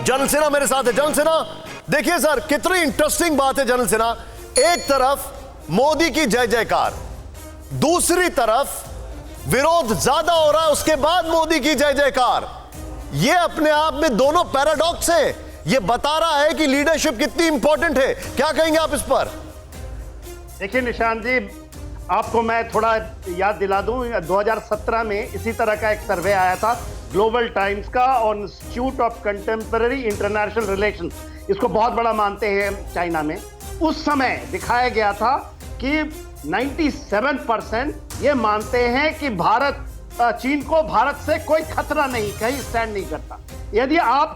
General Sinha मेरे साथ है। जनरल सिन्हा, देखिए सर, कितनी इंटरेस्टिंग बात है जनरल सिन्हा। एक तरफ मोदी की जय जयकार, दूसरी तरफ विरोध ज्यादा हो रहा है, उसके बाद मोदी की जय जयकार। यह अपने आप में दोनों पैराडॉक्स है। यह बता रहा है कि लीडरशिप कितनी इंपॉर्टेंट है। क्या कहेंगे आप इस पर? देखिए निशांत जी, आपको मैं थोड़ा याद दिला दूं, 2017 में इसी तरह का एक सर्वे आया था ग्लोबल टाइम्स का on institute of contemporary international relations. इसको बहुत बड़ा मानते हैं चाइना में। उस समय दिखाया गया था कि 97% ये मानते हैं कि चीन को भारत से कोई खतरा नहीं, कहीं स्टैंड नहीं करता।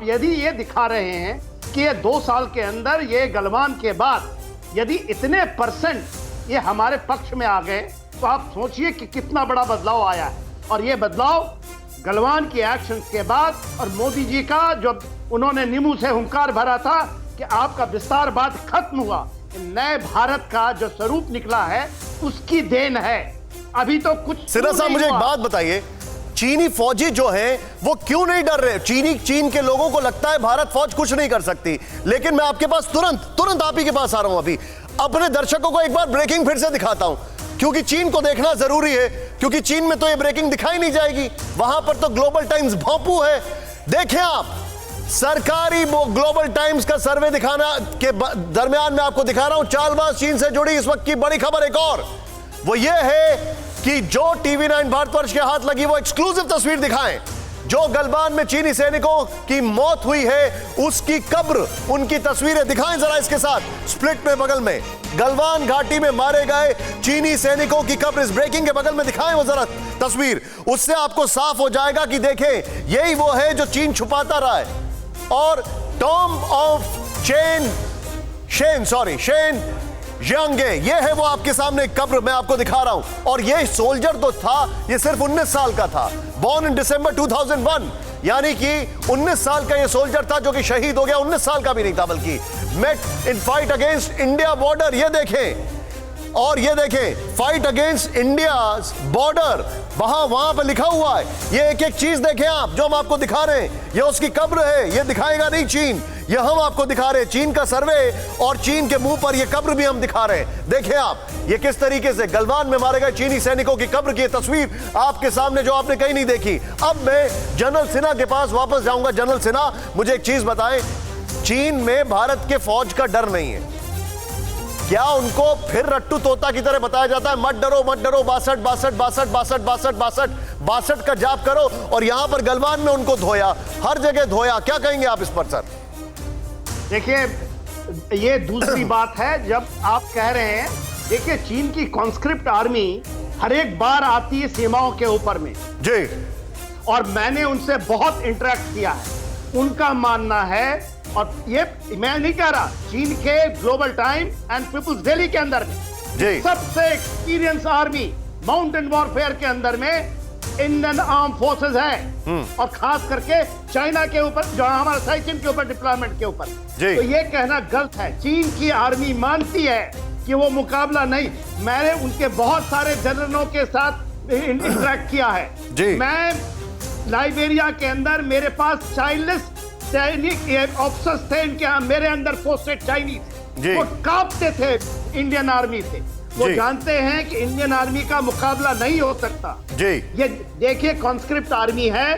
यदि ये दिखा रहे हैं कि ये 2 साल के अंदर, ये गलवान के बाद यदि इतने % ये हमारे पक्ष में आ गए, तो आप सोचिए कि कितना बड़ा बदलाव आया है। और ये बदलाव गलवान की एक्शंस के बाद और मोदी जी का जो उन्होंने नींबू से हुंकार भरा था कि आपका विस्तारवाद खत्म हुआ, नए भारत का जो स्वरूप निकला है, उसकी देन है। अभी तो कुछ सिन्हा साहब, मुझे एक बात बताइए, चीनी फौजी जो हैं वो क्यों नहीं डर रहे? चीन के लोगों को लगता है भारत फौज कुछ नहीं कर सकती, लेकिन मैं आपके पास तुरंत आप ही के पास आ रहा हूं। अभी अपने दर्शकों को एक बार ब्रेकिंग फिर से दिखाता हूं, क्योंकि चीन को देखना जरूरी है, क्योंकि चीन में तो ये ब्रेकिंग दिखाई नहीं जाएगी, वहां पर तो ग्लोबल टाइम्स भोंपू है। देखें आप, सरकारी ग्लोबल टाइम्स का सर्वे दिखाना के दरमियान में आपको दिखा रहा हूं चालबाज चीन से जुड़ी इस वक्त की बड़ी खबर। एक और वो ये है कि जो TV9 भारतवर्ष के हाथ लगी वो एक्सक्लूसिव तस्वीर दिखाएं। जो गलवान में चीनी सैनिकों की मौत हुई है उसकी कब्र, उनकी तस्वीरें दिखाएं जरा इसके साथ। स्प्लिट में बगल में गलवान घाटी में मारे गए चीनी सैनिकों की कब्र इस ब्रेकिंग के बगल में दिखाएं वो जरा तस्वीर। उससे आपको साफ हो जाएगा कि देखें, यही वो है जो चीन छुपाता रहा है। और टॉम ऑफ शेन यंगे, ये है वो आपके सामने कब्र मैं आपको दिखा रहा हूं। और ये सोल्जर तो था, ये सिर्फ 19 साल का था, बॉर्न इन दिसंबर 2001, यानी कि 19 साल का ये सोल्जर था जो कि शहीद हो गया। 19 साल का भी नहीं था बल्कि। Met in fight against India border, ये देखें, और ये देखें, फाइट अगेंस्ट इंडिया बॉर्डर, वहां पर लिखा हुआ है। ये एक एक चीज देखें आप, जो हम आपको दिखा रहे हैं, ये उसकी कब्र है, ये दिखाएगा नहीं चीन, ये हम आपको दिखा रहे हैं। चीन का सर्वे और चीन के मुंह पर ये कब्र भी हम दिखा रहे हैं। देखें आप, ये किस तरीके से गलवान में मारे गए चीनी सैनिकों की कब्र की तस्वीर आपके सामने, जो आपने कहीं नहीं देखी। अब मैं जनरल सिन्हा के पास वापस जाऊंगा। जनरल सिन्हा, मुझे एक चीज बताएं, चीन में भारत के फौज का डर नहीं है क्या? उनको फिर रट्टू तोता की तरह बताया जाता है, मत डरो 62 का जाप करो, और यहां पर गलवान में उनको धोया, हर जगह धोया। क्या कहेंगे आप इस पर सर? देखिए, ये दूसरी बात है जब आप कह रहे हैं, देखिए चीन की कॉन्स्क्रिप्ट आर्मी हर एक बार आती है सीमाओं के ऊपर में जी, और मैंने उनसे बहुत इंटरेक्ट किया है। उनका मानना है, और ये मैं नहीं कह रहा, चीन के Global Time and People's Daily के अंदर में सबसे एक्सपीरियंस आर्मी माउंटेन वॉरफेयर के अंदर में इंडियन आर्म फोर्सेस है, और खास करके चाइना के ऊपर, जो हमारा साइकिल के ऊपर डिप्लॉयमेंट के ऊपर। तो ये कहना गलत है। चीन की आर्मी मानती है कि वो मुकाबला नहीं। मैंने उनके बहुत सारे जनरलों के साथ इंटरेक्ट किया है। मैं लाइबेरिया के अंदर, मेरे पास चाइल्डलेस सैनिक ऑफिसर्स थे इनके, मेरे अंदर पोस्टेड चाइनीज, वो कांपते थे इंडियन आर्मी से। वो जानते हैं कि इंडियन आर्मी का मुकाबला नहीं हो सकता जी। ये देखिए, कॉन्स्क्रिप्ट आर्मी है,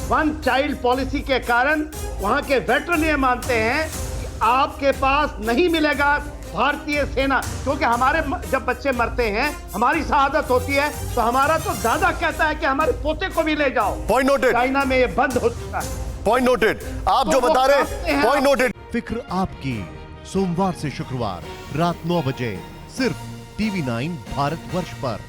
वन चाइल्ड पॉलिसी के कारण वहां के वेटरन ये मानते हैं कि आपके पास नहीं मिलेगा भारतीय सेना, क्योंकि हमारे जब बच्चे मरते हैं, हमारी शहादत होती है, तो हमारा तो दादा कहता है कि हमारे पोते को भी ले जाओ। Point noted. चाइना में ये बंद हो चुका है। Point noted. आप जो बता रहे हैं, पॉइंट नोटेड। फिक्र आपकी, सोमवार से शुक्रवार रात 9 बजे सिर्फ TV9 भारतवर्ष पर।